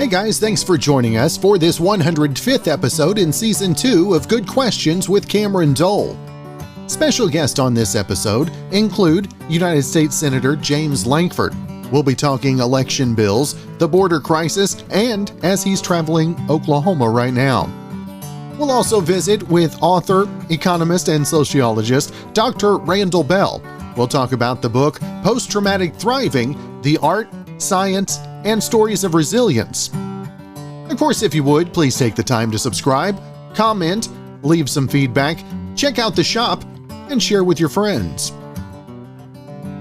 Hey guys, thanks for joining us for this 105th episode in Season 2 of Good Questions with Cameron Dole. Special guests on this episode include United States Senator James Lankford. We'll be talking election bills, the border crisis, and as he's traveling Oklahoma right now. We'll also visit with author, economist, and sociologist Dr. Randall Bell. We'll talk about the book Post-Traumatic Thriving, the Art, Science, and Stories of Resilience. Of course, if you would, please take the time to subscribe, comment, leave some feedback, check out the shop, and share with your friends.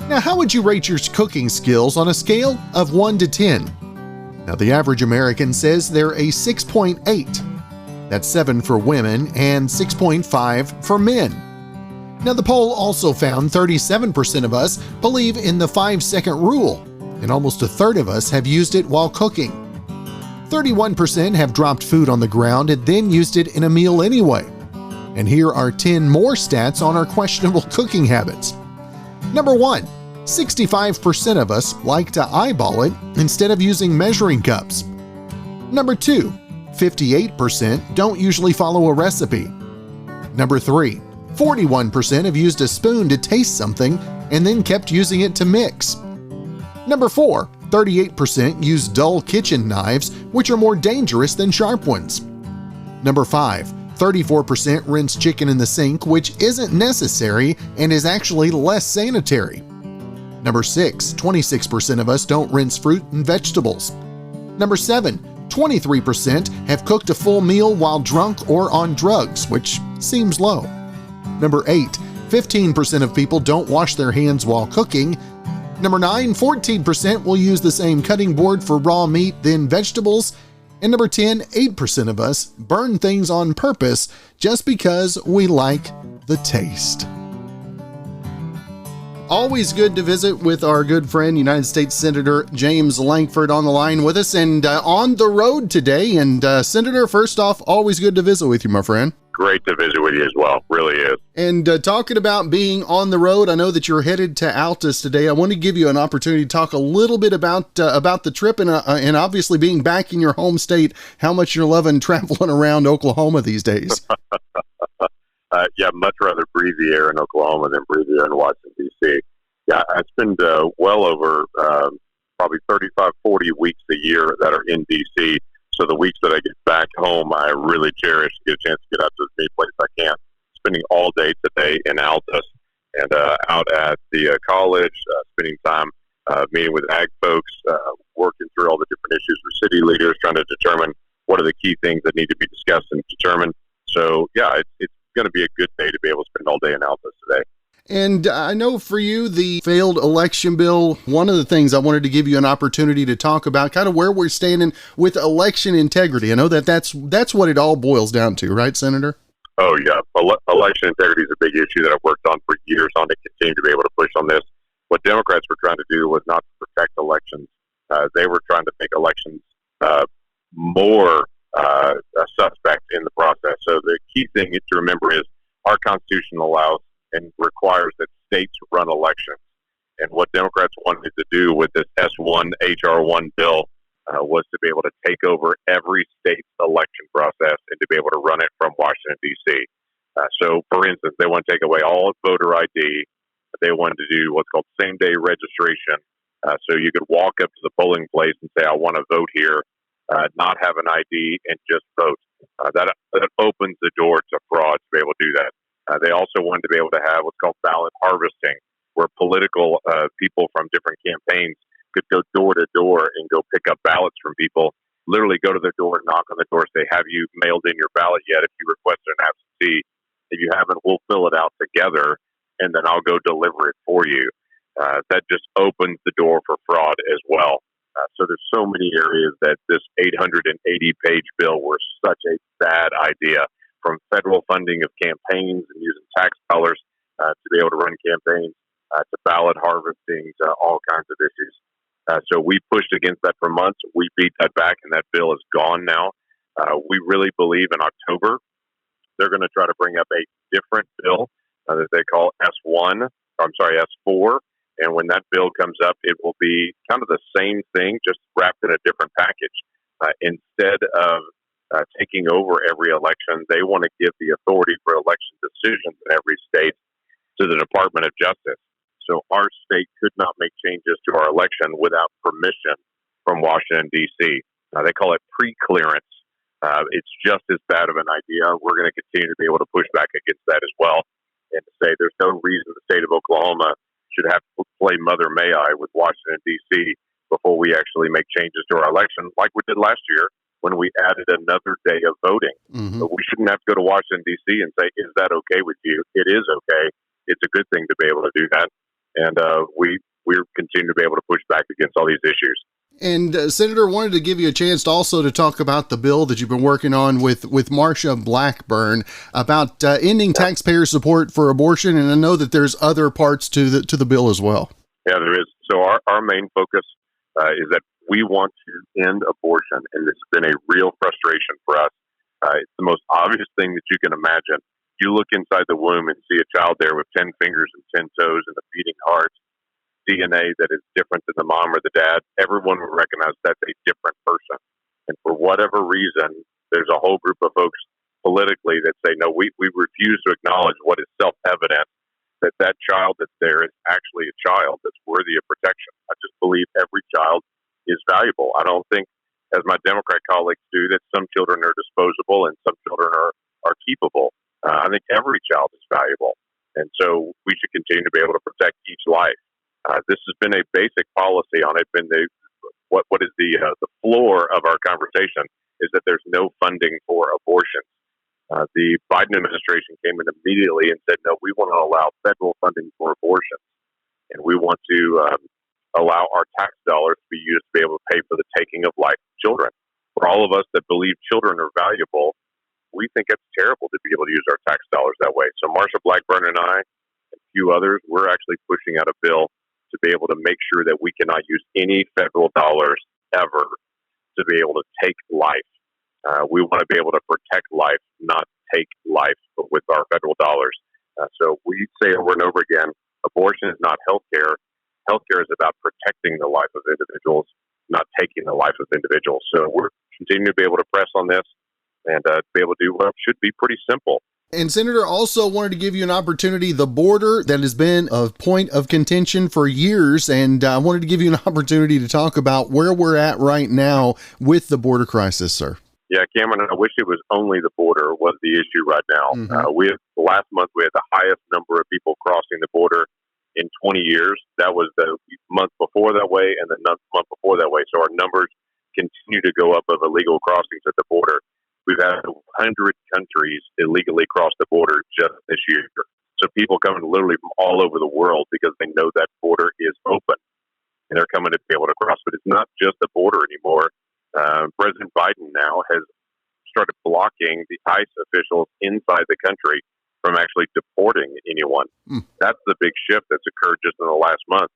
Now, how would you rate your cooking skills on a scale of 1 to 10? Now, the average American says they're a 6.8. That's 7 for women and 6.5 for men. Now, the poll also found 37% of us believe in the 5-second rule, and almost a third of us have used it while cooking. 31% have dropped food on the ground and then used it in a meal anyway. And here are 10 more stats on our questionable cooking habits. Number 1, 65% of us like to eyeball it instead of using measuring cups. Number 2, 58% don't usually follow a recipe. Number 3, 41% have used a spoon to taste something and then kept using it to mix. Number 4, 38% use dull kitchen knives, which are more dangerous than sharp ones. Number 5, 34% rinse chicken in the sink, which isn't necessary and is actually less sanitary. Number 6, 26% of us don't rinse fruit and vegetables. Number 7, 23% have cooked a full meal while drunk or on drugs, which seems low. Number 8, 15% of people don't wash their hands while cooking. Number 9, 14% will use the same cutting board for raw meat than vegetables. And number 10, 8% of us burn things on purpose just because we like the taste. Always good to visit with our good friend, United States Senator James Lankford on the line with us and on the road today. And Senator, first off, always good to visit with you, my friend. Great to visit with you as well. Really is. And talking about being on the road, I know that you're headed to Altus today. I want to give you an opportunity to talk a little bit about the trip and obviously being back in your home state, how much you're loving traveling around Oklahoma these days. Yeah, much rather breathe the air in Oklahoma than breathe the air in Washington, D.C. Yeah, I spend well over probably 35, 40 weeks a year that are in D.C., so the weeks that I get back home, I really cherish to get a chance to get out to as many places as I can. Spending all day today in Altus and out at the college, spending time meeting with ag folks, working through all the different issues with city leaders, trying to determine what are the key things that need to be discussed and determined. So, yeah, it's going to be a good day to be able to spend all day in Altus today. And I know for you, the failed election bill, one of the things I wanted to give you an opportunity to talk about, kind of where we're standing with election integrity. I know that's what it all boils down to, right, Senator? Oh, yeah. Election integrity is a big issue that I've worked on for years on to continue to be able to push on this. What Democrats were trying to do was not to protect elections. They were trying to make elections more suspect in the process. So the key thing to remember is our Constitution allows and requires that states run elections. And what Democrats wanted to do with this S1 HR1 bill was to be able to take over every state's election process and to be able to run it from Washington, D.C. So, for instance, they want to take away all voter ID. They wanted to do what's called same-day registration. So you could walk up to the polling place and say, I want to vote here, not have an ID, and just vote. That opens the door to fraud to be able to do that. They also wanted to be able to have what's called ballot harvesting, where political people from different campaigns could go door to door and go pick up ballots from people, literally go to their door, knock on the door, say, have you mailed in your ballot yet? If you requested an absentee, if you haven't, we'll fill it out together, and then I'll go deliver it for you. That just opens the door for fraud as well. So there's so many areas that this 880-page bill was such a bad idea, from federal funding of campaigns and using tax dollars to be able to run campaigns, to ballot harvesting, to all kinds of issues. So we pushed against that for months. We beat that back, and that bill is gone now. We really believe in October they're going to try to bring up a different bill that they call S4. And when that bill comes up, it will be kind of the same thing, just wrapped in a different package. Instead of taking over every election, they want to give the authority for election decisions in every state to the Department of Justice. So our state could not make changes to our election without permission from Washington, D.C. They call it pre-clearance. It's just as bad of an idea. We're going to continue to be able to push back against that as well and to say there's no reason the state of Oklahoma should have to play Mother May I with Washington, D.C. before we actually make changes to our election like we did last year when we added another day of voting. But we shouldn't have to go to Washington, D.C. and say, is that okay with you? It is okay. It's a good thing to be able to do that. And we're continuing to be able to push back against all these issues. And Senator, wanted to give you a chance also to talk about the bill that you've been working on with Marsha Blackburn about ending taxpayer support for abortion. And I know that there's other parts to the bill as well. Yeah, there is. So our main focus is that we want to end abortion, and this has been a real frustration for us. It's the most obvious thing that you can imagine. You look inside the womb and see a child there with 10 fingers and 10 toes and a beating heart, DNA that is different than the mom or the dad. Everyone would recognize that's a different person. And for whatever reason, there's a whole group of folks politically that say, no, we refuse to acknowledge what is self-evident, that child that's there is actually a child that's worthy of protection. I just believe every child is valuable. I don't think, as my Democrat colleagues do, that some children are disposable and some children are keepable. I think every child is valuable. And so we should continue to be able to protect each life. This has been a basic policy on it. What is the floor of our conversation is that there's no funding for abortion. The Biden administration came in immediately and said, no, we want to allow federal funding for abortion. And we want to allow our tax dollars to be used to be able to pay for the taking of life of children. For all of us that believe children are valuable, we think it's terrible to be able to use our tax dollars that way. So Marsha Blackburn and I, and a few others, we're actually pushing out a bill to be able to make sure that we cannot use any federal dollars ever to be able to take life. We want to be able to protect life, not take life with our federal dollars. So we say over and over again, abortion is not health care. Health care is about protecting the life of individuals, not taking the life of individuals. So we're continuing to be able to press on this and be able to do what should be pretty simple. And Senator, also wanted to give you an opportunity, the border that has been a point of contention for years, and I wanted to give you an opportunity to talk about where we're at right now with the border crisis, sir. Yeah, Cameron, I wish it was only the border was the issue right now. Last month, we had the highest number of people crossing the border in 20 years. That was the month before that way and the month before that way. So our numbers continue to go up of illegal crossings at the border. We've had 100 countries illegally cross the border just this year. So people coming literally from all over the world because they know that border is open and they're coming to be able to cross. But it's not just the border anymore. President Biden now has started blocking the ICE officials inside the country from actually deporting anyone. That's the big shift that's occurred just in the last month.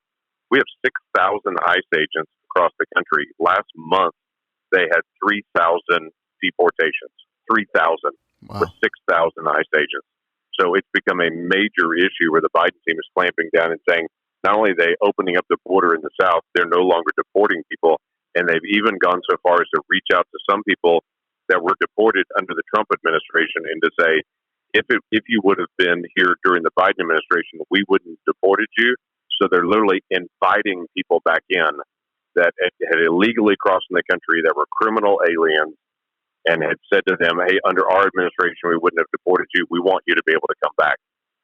We have 6,000 ICE agents across the country. Last month, they had 3,000 deportations, 3,000 for 6,000 ICE agents. So it's become a major issue where the Biden team is clamping down and saying, not only are they opening up the border in the South, they're no longer deporting people. And they've even gone so far as to reach out to some people that were deported under the Trump administration and to say, if you would have been here during the Biden administration, we wouldn't have deported you. So they're literally inviting people back in that had illegally crossed in the country, that were criminal aliens, and had said to them, hey, under our administration, we wouldn't have deported you. We want you to be able to come back.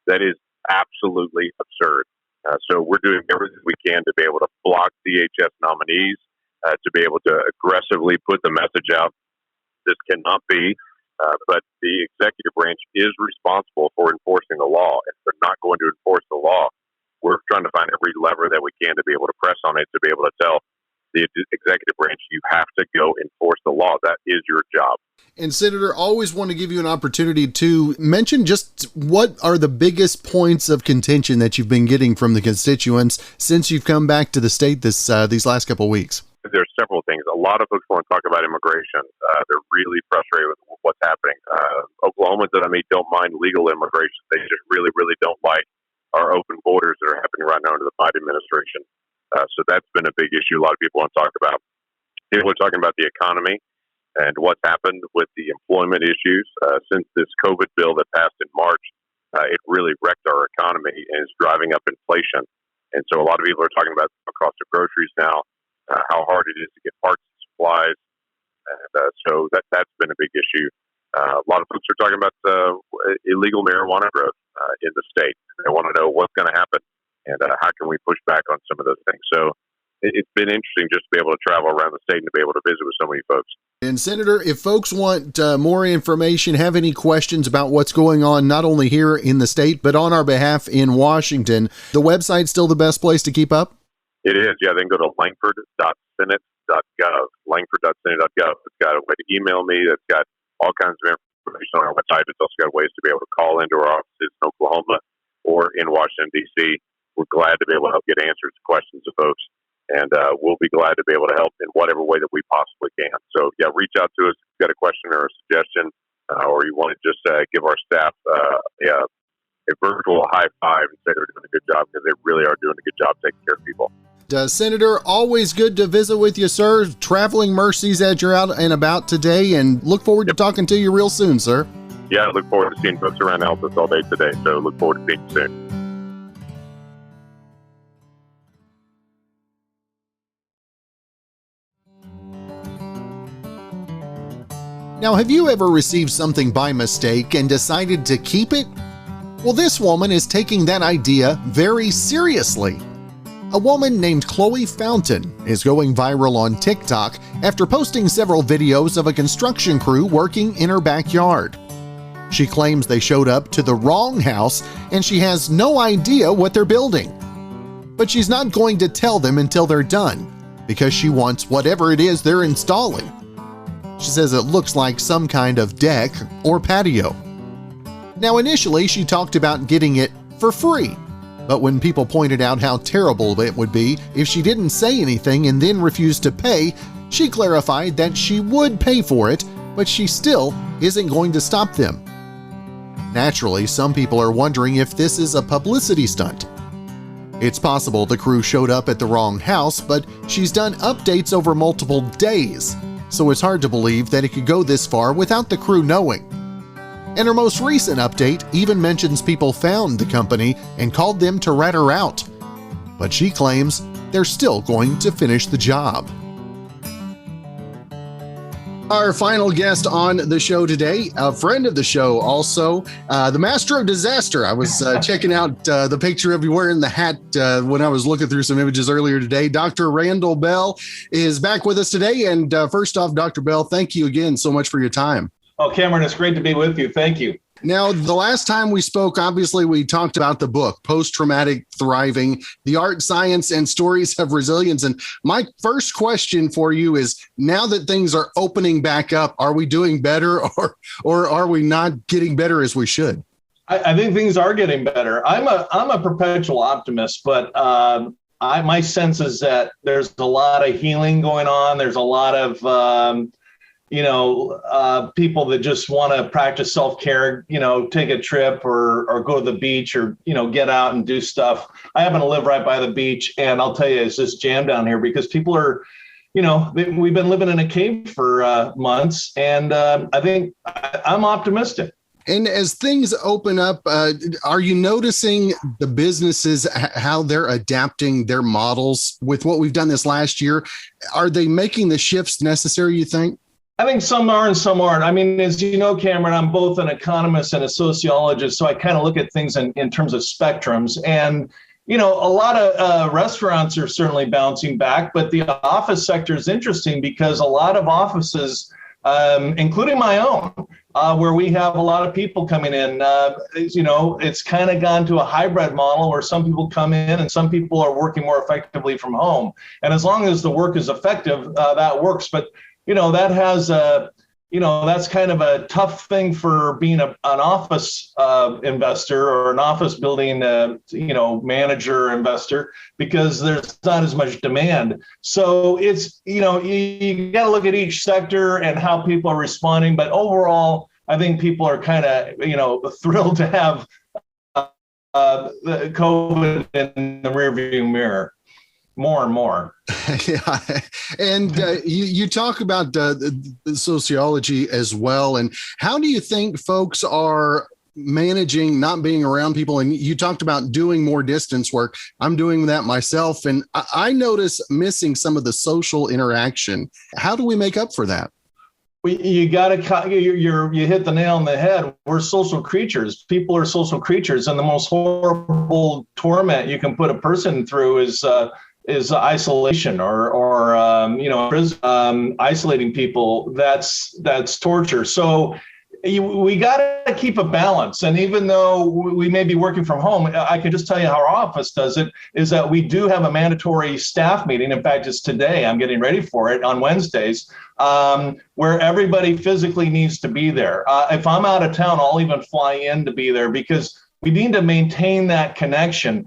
That is absolutely absurd. So we're doing everything we can to be able to block DHS nominees, to be able to aggressively put the message out. This cannot be, but the executive branch is responsible for enforcing the law. If they're not going to enforce the law, we're trying to find every lever that we can to be able to press on it, to be able to tell the executive branch, you have to go enforce the law. That is your job. And Senator, always want to give you an opportunity to mention just what are the biggest points of contention that you've been getting from the constituents since you've come back to the state these last couple of weeks. There's several things. A lot of folks want to talk about immigration. They're really frustrated with what's happening. Oklahomans that I meet don't mind legal immigration. They just really, really don't like our open borders that are happening right now under the Biden administration. So that's been a big issue a lot of people want to talk about. People are talking about the economy. And what's happened with the employment issues since this COVID bill that passed in March, it really wrecked our economy and is driving up inflation. And so a lot of people are talking about the cost of groceries now, how hard it is to get parts and supplies. And so that's been a big issue. A lot of folks are talking about illegal marijuana growth in the state. They want to know what's going to happen and how can we push back on some of those things. So it's been interesting just to be able to travel around the state and to be able to visit with so many folks. And Senator, if folks want more information, have any questions about what's going on, not only here in the state, but on our behalf in Washington, the website's still the best place to keep up? It is. Yeah, they can go to langford.senate.gov, langford.senate.gov. It's got a way to email me. It's got all kinds of information on our website. It's also got ways to be able to call into our offices in Oklahoma or in Washington, D.C. We're glad to be able to help get answers to questions of folks. And we'll be glad to be able to help in whatever way that we possibly can. So, yeah, reach out to us if you've got a question or a suggestion, or you want to just give our staff a virtual high five and say they're doing a good job, because they really are doing a good job taking care of people. Senator, always good to visit with you, sir. Traveling mercies as you're out and about today, and look forward to talking to you real soon, sir. Yeah, I look forward to seeing folks around Altus all day today, so look forward to seeing you soon. Now, have you ever received something by mistake and decided to keep it? Well, this woman is taking that idea very seriously. A woman named Chloe Fountain is going viral on TikTok after posting several videos of a construction crew working in her backyard. She claims they showed up to the wrong house and she has no idea what they're building. But she's not going to tell them until they're done, because she wants whatever it is they're installing. She says it looks like some kind of deck or patio. Now, initially, she talked about getting it for free, but when people pointed out how terrible it would be if she didn't say anything and then refused to pay, she clarified that she would pay for it, but she still isn't going to stop them. Naturally, some people are wondering if this is a publicity stunt. It's possible the crew showed up at the wrong house, but she's done updates over multiple days, so it's hard to believe that it could go this far without the crew knowing. And her most recent update even mentions people found the company and called them to rat her out. But she claims they're still going to finish the job. Our final guest on the show today, a friend of the show also, the master of disaster. I was checking out the picture of you wearing the hat when I was looking through some images earlier today. Dr. Randall Bell is back with us today. And first off, Dr. Bell, thank you again so much for your time. Oh, Cameron, it's great to be with you. Thank you. Now, the last time we spoke, obviously, we talked about the book, Post-Traumatic Thriving, the Art, Science, and Stories of Resilience. And my first question for you is, now that things are opening back up, are we doing better or are we not getting better as we should? I think things are getting better. I'm a perpetual optimist, but my sense is that there's a lot of healing going on. There's a lot of people that just want to practice self-care, take a trip or go to the beach or, get out and do stuff. I happen to live right by the beach, and I'll tell you, it's just jammed down here because people are, we've been living in a cave for months, and I think I'm optimistic. And as things open up, are you noticing the businesses, how they're adapting their models with what we've done this last year? Are they making the shifts necessary, you think? I think some are and some aren't. I mean, as you know, Cameron, I'm both an economist and a sociologist, so I kind of look at things in terms of spectrums. And, a lot of restaurants are certainly bouncing back, but the office sector is interesting because a lot of offices, including my own, where we have a lot of people coming in, it's kind of gone to a hybrid model where some people come in and some people are working more effectively from home. And as long as the work is effective, that works. But that has that's kind of a tough thing for being an office investor or an office building, manager investor, because there's not as much demand. So it's, you got to look at each sector and how people are responding. But overall, I think people are kind of, thrilled to have the COVID in the rearview mirror. more and more. Yeah. And you talk about the sociology as well. And how do you think folks are managing not being around people? And you talked about doing more distance work. I'm doing that myself. And I notice missing some of the social interaction. How do we make up for that? You got to, you hit the nail on the head. We're social creatures. People are social creatures. And the most horrible torment you can put a person through is isolation or isolating people. That's torture. So we got to keep a balance. And even though we may be working from home, I can just tell you how our office does it, is that we do have a mandatory staff meeting. In fact, it's today. I'm getting ready for it on Wednesdays, where everybody physically needs to be there. If I'm out of town, I'll even fly in to be there because we need to maintain that connection.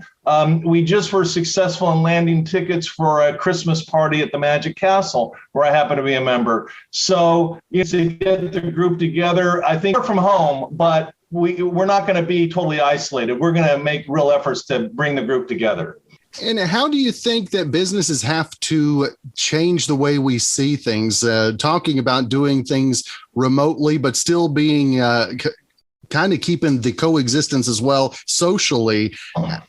We just were successful in landing tickets for a Christmas party at the Magic Castle, where I happen to be a member. So to get the group together, I think we're from home, but we're not going to be totally isolated. We're going to make real efforts to bring the group together. And how do you think that businesses have to change the way we see things? Talking about doing things remotely, but still being kind of keeping the coexistence as well socially.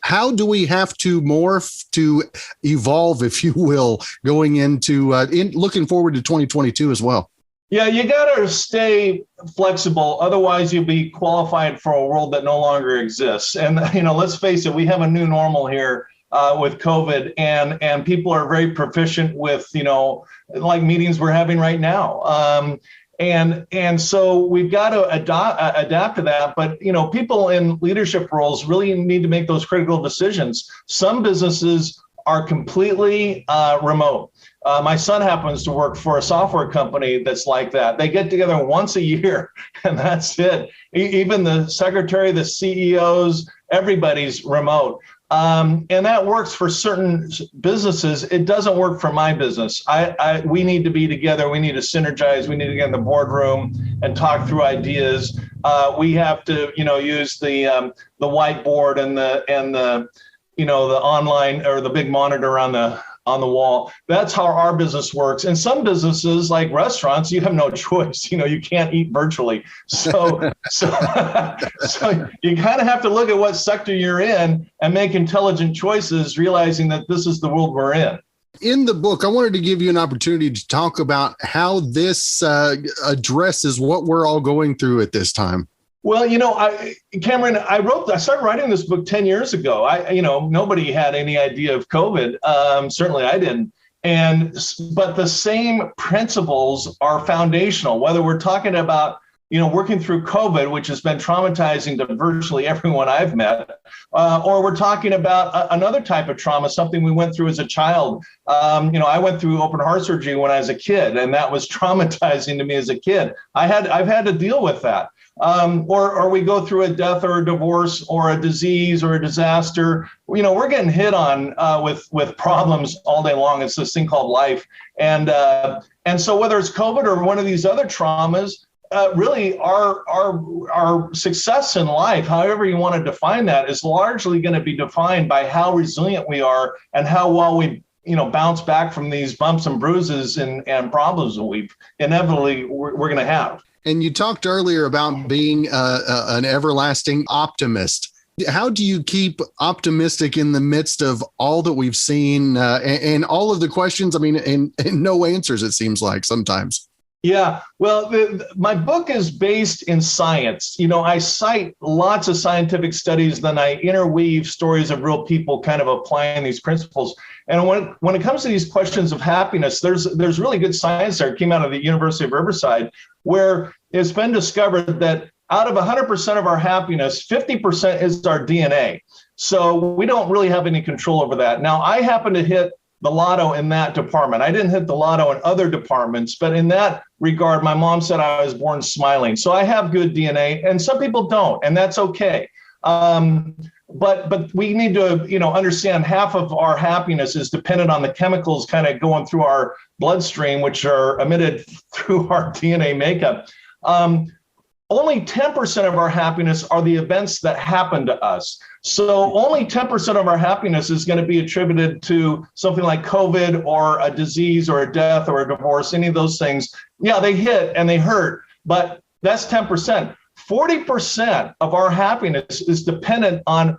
How do we have to morph to evolve, if you will, going into looking forward to 2022 as well? Yeah, you got to stay flexible. Otherwise, you'll be qualified for a world that no longer exists. And, let's face it, we have a new normal here with COVID, and people are very proficient with, like meetings we're having right now. And so we've got to adapt to that. But, people in leadership roles really need to make those critical decisions. Some businesses are completely remote. My son happens to work for a software company that's like that. They get together once a year and that's it. Even the secretary, the CEOs, everybody's remote. And that works for certain businesses. It doesn't work for my business. We need to be together. We need to synergize. We need to get in the boardroom and talk through ideas. We have to, use the whiteboard and the online or the big monitor on the wall. That's how our business works. And some businesses, like restaurants, you have no choice. You can't eat virtually. So you kind of have to look at what sector you're in and make intelligent choices, realizing that this is the world we're in. In the book, I wanted to give you an opportunity to talk about how this addresses what we're all going through at this time. Well, Cameron, I started writing this book 10 years ago. Nobody had any idea of COVID. Certainly I didn't. But the same principles are foundational, whether we're talking about, working through COVID, which has been traumatizing to virtually everyone I've met, or we're talking about another type of trauma, something we went through as a child. I went through open heart surgery when I was a kid, and that was traumatizing to me as a kid. I've had to deal with that. Or we go through a death or a divorce or a disease or a disaster. We're getting hit on with problems all day long. It's this thing called life. And so whether it's COVID or one of these other traumas, really our success in life, however you want to define that, is largely going to be defined by how resilient we are and how well we bounce back from these bumps and bruises and problems that we're going to have. And you talked earlier about being an everlasting optimist. How do you keep optimistic in the midst of all that we've seen and all of the questions? I mean, and no answers, it seems like sometimes. Yeah, well, my book is based in science. I cite lots of scientific studies, then I interweave stories of real people kind of applying these principles. And when it comes to these questions of happiness, there's really good science there. It came out of the University of Riverside, where it's been discovered that out of 100% of our happiness, 50% is our DNA. So we don't really have any control over that. Now, I happen to hit the lotto in that department. I didn't hit the lotto in other departments, but in that regard, my mom said I was born smiling. So I have good DNA, and some people don't, and that's okay. But we need to, understand half of our happiness is dependent on the chemicals kind of going through our bloodstream, which are emitted through our DNA makeup. only 10% of our happiness are the events that happen to us. So only 10% of our happiness is going to be attributed to something like COVID or a disease or a death or a divorce, any of those things. Yeah, they hit and they hurt, but that's 10%. 40% of our happiness is dependent on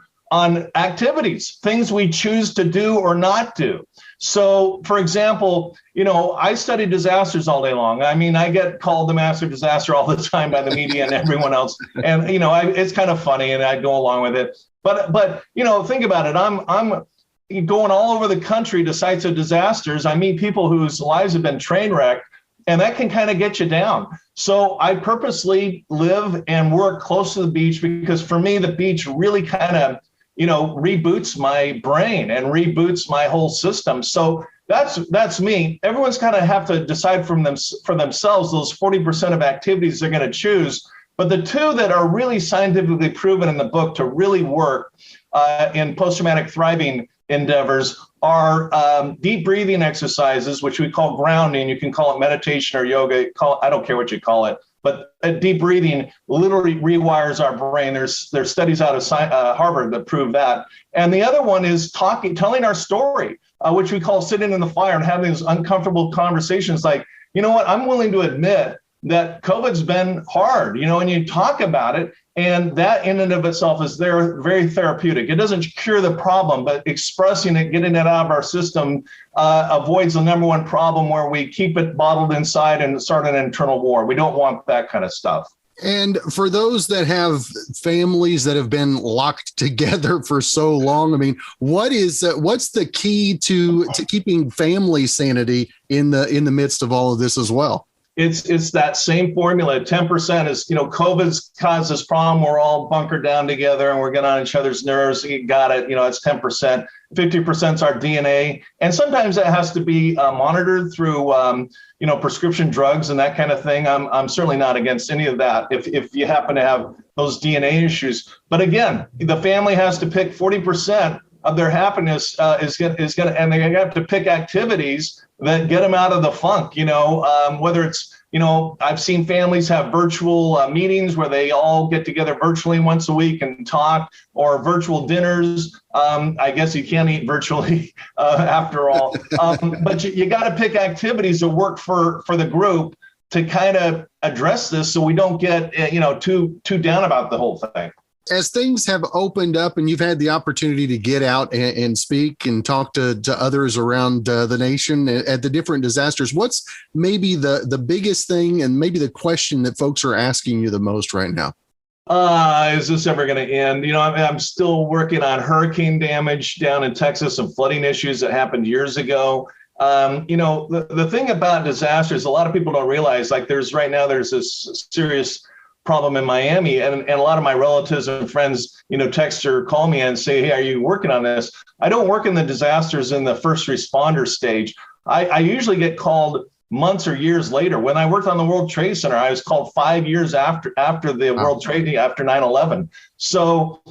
activities, things we choose to do or not do. So, for example, I study disasters all day long. I mean, I get called the master disaster all the time by the media and everyone else. And, it's kind of funny and I go along with it. But think about it. I'm going all over the country to sites of disasters. I meet people whose lives have been train wrecked, and that can kind of get you down. So I purposely live and work close to the beach because for me, the beach really kind of reboots my brain and reboots my whole system. So that's me. Everyone's kind of have to decide for themselves those 40% of activities they're going to choose. But the two that are really scientifically proven in the book to really work in post-traumatic thriving endeavors are deep breathing exercises, which we call grounding. You can call it meditation or yoga. I don't care what you call it. But deep breathing literally rewires our brain. There's studies out of Harvard that prove that. And the other one is telling our story, which we call sitting in the fire and having those uncomfortable conversations like, you know what, I'm willing to admit that COVID's been hard, and you talk about it. And that in and of itself is very therapeutic. It doesn't cure the problem, but expressing it, getting it out of our system avoids the number one problem where we keep it bottled inside and start an internal war. We don't want that kind of stuff. And for those that have families that have been locked together for so long, I mean, what's the key to keeping family sanity in the midst of all of this as well? It's that same formula. 10% is, COVID's caused this problem. We're all bunkered down together and we're getting on each other's nerves. You got it. It's 10%. 50% is our DNA. And sometimes that has to be monitored through, prescription drugs and that kind of thing. I'm certainly not against any of that if you happen to have those DNA issues. But again, the family has to pick 40% of their happiness is going to, and they have to pick activities that get them out of the funk, whether it's, I've seen families have virtual meetings where they all get together virtually once a week and talk, or virtual dinners. I guess you can't eat virtually after all, but you got to pick activities that work for the group to kind of address this so we don't get, too down about the whole thing. As things have opened up and you've had the opportunity to get out and speak and talk to others around the nation at the different disasters, what's maybe the biggest thing and maybe the question that folks are asking you the most right now? Is this ever going to end? I'm still working on hurricane damage down in Texas and flooding issues that happened years ago. The thing about disasters, a lot of people don't realize, like there's this serious problem in Miami, and a lot of my relatives and friends, text or call me and say, hey, are you working on this? I don't work in the disasters in the first responder stage. I usually get called months or years later. When I worked on the World Trade Center, I was called 5 years after the World Trade, after 9/11. So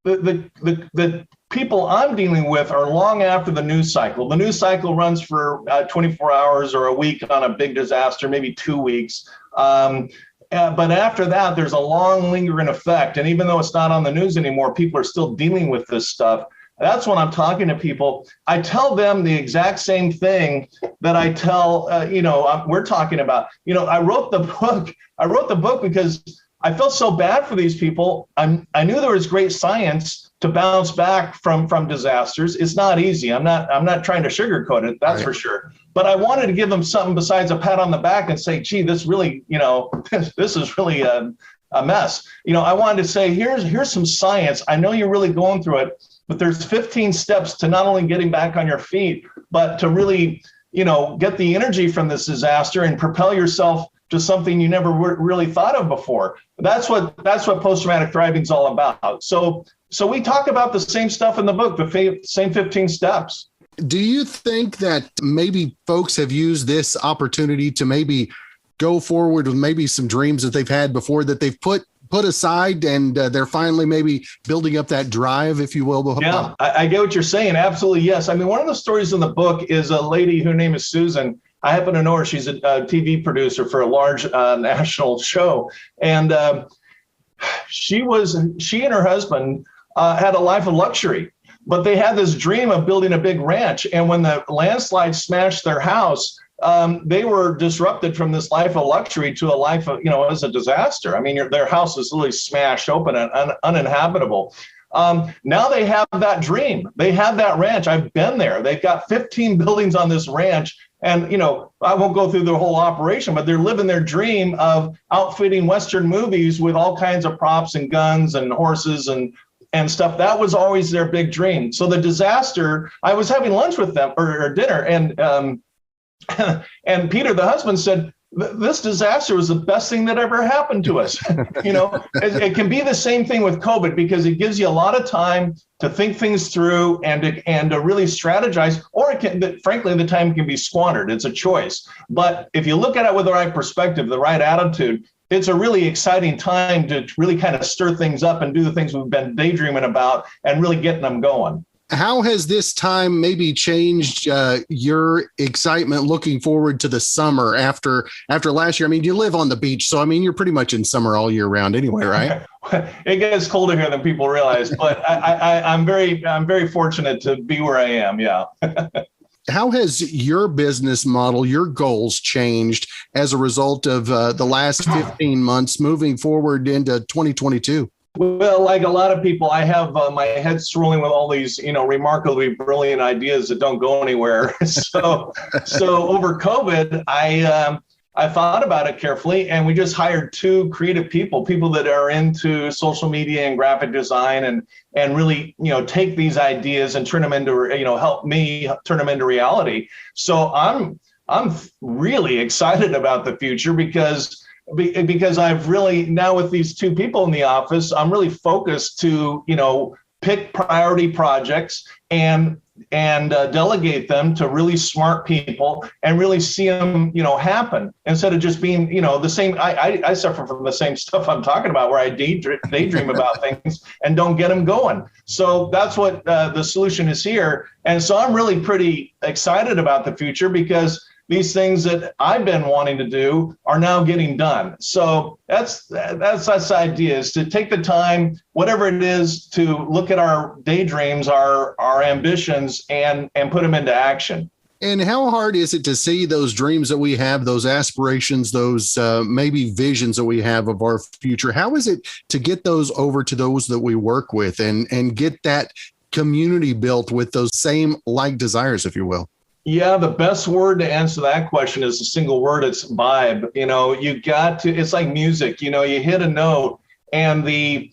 the people I'm dealing with are long after the news cycle. The news cycle runs for 24 hours or a week on a big disaster, maybe 2 weeks. But after that, there's a long lingering effect. And even though it's not on the news anymore, people are still dealing with this stuff. That's when I'm talking to people. I tell them the exact same thing that I tell, we're talking about. I wrote the book because I felt so bad for these people. I knew there was great science to bounce back from disasters. It's not easy. I'm not trying to sugarcoat it, that's right, for sure. But I wanted to give them something besides a pat on the back and say, gee, this really, this is really a mess. I wanted to say, here's some science. I know you're really going through it, but there's 15 steps to not only getting back on your feet, but to really, get the energy from this disaster and propel yourself to something you never really thought of before. That's what post-traumatic thriving is all about. So we talk about the same stuff in the book, the same 15 steps. Do you think that maybe folks have used this opportunity to maybe go forward with maybe some dreams that they've had before that they've put aside, and they're finally maybe building up that drive, if you will? Yeah, I get what you're saying. Absolutely, yes. I mean, one of the stories in the book is a lady, her name is Susan. I happen to know her. She's a TV producer for a large national show. And she and her husband had a life of luxury, but they had this dream of building a big ranch. And when the landslide smashed their house, they were disrupted from this life of luxury to a life of, as a disaster. I mean, their house was literally smashed open and uninhabitable. Now they have that dream. They have that ranch. I've been there. They've got 15 buildings on this ranch. And, I won't go through the whole operation, but they're living their dream of outfitting Western movies with all kinds of props and guns and horses and stuff. That was always their big dream. So the disaster, I was having lunch with them or dinner, and and Peter, the husband, said, this disaster was the best thing that ever happened to us. It can be the same thing with COVID, because it gives you a lot of time to think things through and to really strategize, or frankly, the time can be squandered. It's a choice. But if you look at it with the right perspective, the right attitude, it's a really exciting time to really kind of stir things up and do the things we've been daydreaming about and really getting them going. How has this time maybe changed your excitement looking forward to the summer after last year? I mean, you live on the beach, so I mean, you're pretty much in summer all year round anyway, right? It gets colder here than people realize, but I'm very fortunate to be where I am. Yeah. How has your business model, your goals changed as a result of the last 15 months moving forward into 2022? Well, like a lot of people, I have my head swirling with all these, remarkably brilliant ideas that don't go anywhere. So over COVID, I thought about it carefully, and we just hired 2 creative people that are into social media and graphic design, and really, take these ideas and turn them into, help me turn them into reality. So I'm really excited about the future because I've really, now with these 2 people in the office, I'm really focused to, pick priority projects and delegate them to really smart people and really see them, happen, instead of just being, the same. I suffer from the same stuff I'm talking about, where I daydream about things and don't get them going. So that's what the solution is here. And so I'm really pretty excited about the future, because these things that I've been wanting to do are now getting done. So that's the idea, is to take the time, whatever it is, to look at our daydreams, our ambitions, and put them into action. And how hard is it to see those dreams that we have, those aspirations, those maybe visions that we have of our future? How is it to get those over to those that we work with and get that community built with those same like desires, if you will? Yeah, the best word to answer that question is a single word. It's vibe. You got to, it's like music, you hit a note, and the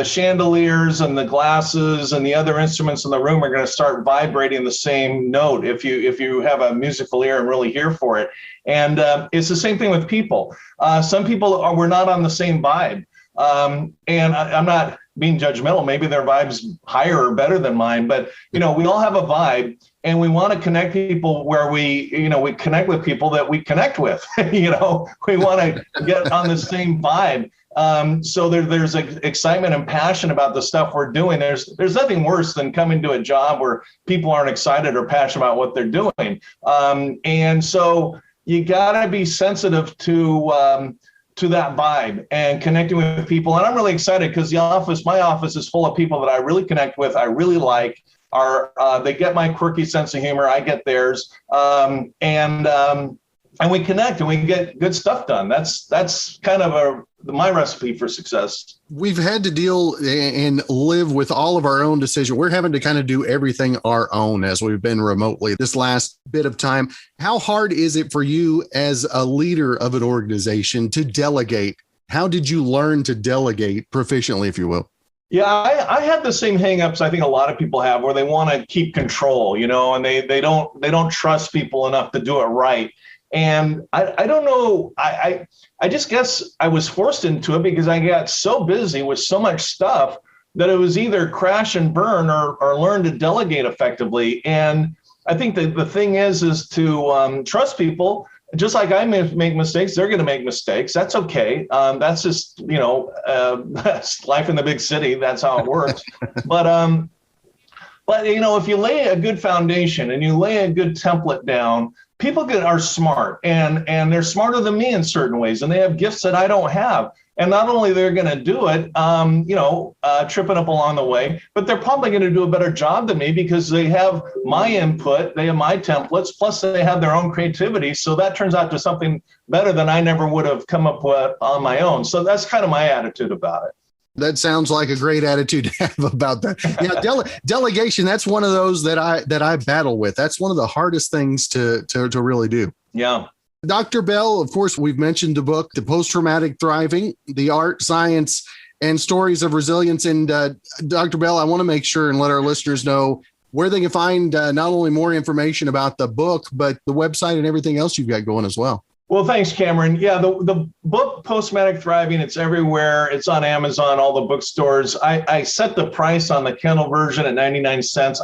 chandeliers and the glasses and the other instruments in the room are going to start vibrating the same note if you have a musical ear and really hear for it. And it's the same thing with people. Some people we're not on the same vibe. And I'm not being judgmental. Maybe their vibe's higher or better than mine, but we all have a vibe, and we want to connect people where we connect with people that we connect with. We want to get on the same vibe. So there's excitement and passion about the stuff we're doing. There's nothing worse than coming to a job where people aren't excited or passionate about what they're doing. And so you got to be sensitive to that vibe and connecting with people. And I'm really excited because my office is full of people that I really connect with, I really like. They get my quirky sense of humor, I get theirs, and we connect and we get good stuff done. That's kind of my recipe for success. We've had to deal and live with all of our own decisions. We're having to kind of do everything our own as we've been remotely this last bit of time. How hard is it for you as a leader of an organization to delegate? How did you learn to delegate proficiently, if you will? Yeah, I had the same hangups I think a lot of people have, where they want to keep control, and they don't trust people enough to do it right. And I don't know, I just guess I was forced into it because I got so busy with so much stuff that it was either crash and burn or learn to delegate effectively. And I think that the thing is to trust people. Just like I make mistakes, they're going to make mistakes. That's okay. That's just, that's life in the big city. That's how it works. But But, if you lay a good foundation and you lay a good template down, people are smart and they're smarter than me in certain ways. And they have gifts that I don't have. And not only they're going to do it, tripping up along the way, but they're probably going to do a better job than me because they have my input, they have my templates, plus they have their own creativity. So that turns out to something better than I never would have come up with on my own. So that's kind of my attitude about it. That sounds like a great attitude to have about that. Yeah, delegation, that's one of those that I battle with. That's one of the hardest things to really do. Yeah. Dr. Bell, of course, we've mentioned the book, The Post-Traumatic Thriving, The Art, Science, and Stories of Resilience. And Dr. Bell, I want to make sure and let our listeners know where they can find not only more information about the book, but the website and everything else you've got going as well. Well, thanks, Cameron. Yeah, the book, Post-Traumatic Thriving, it's everywhere. It's on Amazon, all the bookstores. I set the price on the Kindle version at 99 cents.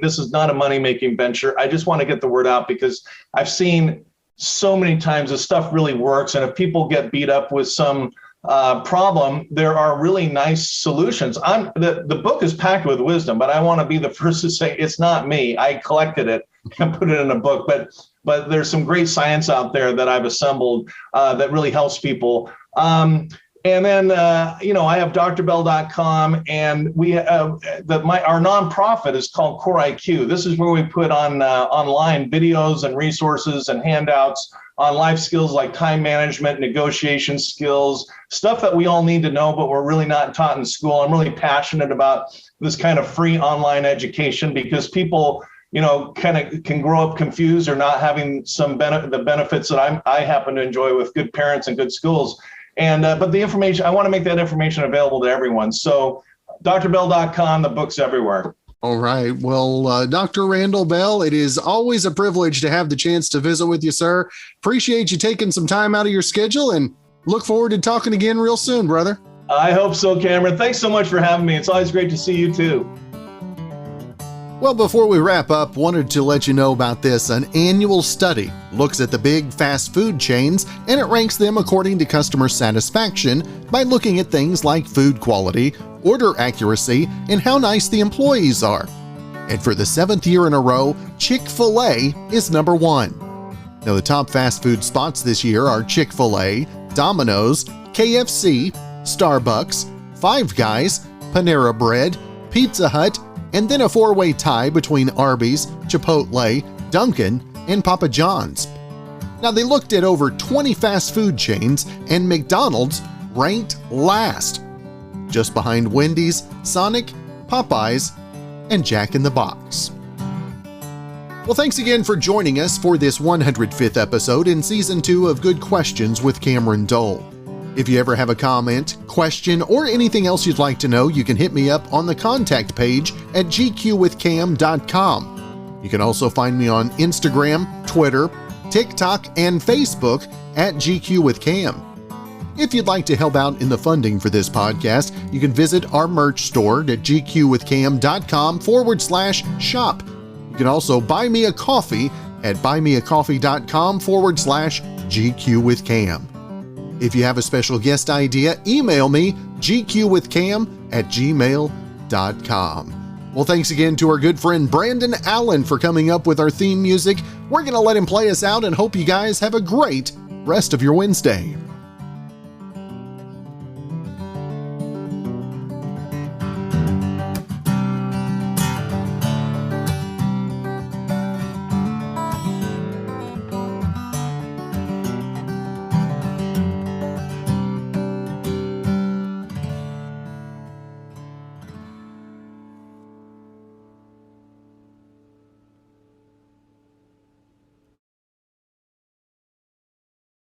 This is not a money-making venture. I just want to get the word out because I've seen so many times this stuff really works. And if people get beat up with some problem, there are really nice solutions. The book is packed with wisdom, but I want to be the first to say it's not me. I collected it and put it in a book, but there's some great science out there that I've assembled that really helps people. And then, I have drbell.com, and we our nonprofit is called Core IQ. This is where we put on online videos and resources and handouts on life skills like time management, negotiation skills, stuff that we all need to know, but we're really not taught in school. I'm really passionate about this kind of free online education because people, kind of can grow up confused or not having the benefits that I happen to enjoy with good parents and good schools. And but the information, I want to make that information available to everyone. So drbell.com, the book's everywhere. All right. Well, Dr. Randall Bell, it is always a privilege to have the chance to visit with you, sir. Appreciate you taking some time out of your schedule and look forward to talking again real soon, brother. I hope so, Cameron. Thanks so much for having me. It's always great to see you too. Well, before we wrap up, wanted to let you know about this. An annual study looks at the big fast food chains, and it ranks them according to customer satisfaction by looking at things like food quality, order accuracy, and how nice the employees are. And for the 7th year in a row, Chick-fil-A is number 1. Now, the top fast food spots this year are Chick-fil-A, Domino's, KFC, Starbucks, Five Guys, Panera Bread, Pizza Hut, and then a 4-way tie between Arby's, Chipotle, Dunkin', and Papa John's. Now, they looked at over 20 fast food chains, and McDonald's ranked last, just behind Wendy's, Sonic, Popeyes, and Jack in the Box. Well, thanks again for joining us for this 105th episode in Season 2 of Good Questions with Cameron Dole. If you ever have a comment, question, or anything else you'd like to know, you can hit me up on the contact page at gqwithcam.com. You can also find me on Instagram, Twitter, TikTok, and Facebook at GQWithCam. If you'd like to help out in the funding for this podcast, you can visit our merch store at gqwithcam.com/shop. You can also buy me a coffee at buymeacoffee.com/GQWithCam. If you have a special guest idea, email me gqwithcam@gmail.com. Well, thanks again to our good friend Brandon Allen for coming up with our theme music. We're going to let him play us out and hope you guys have a great rest of your Wednesday.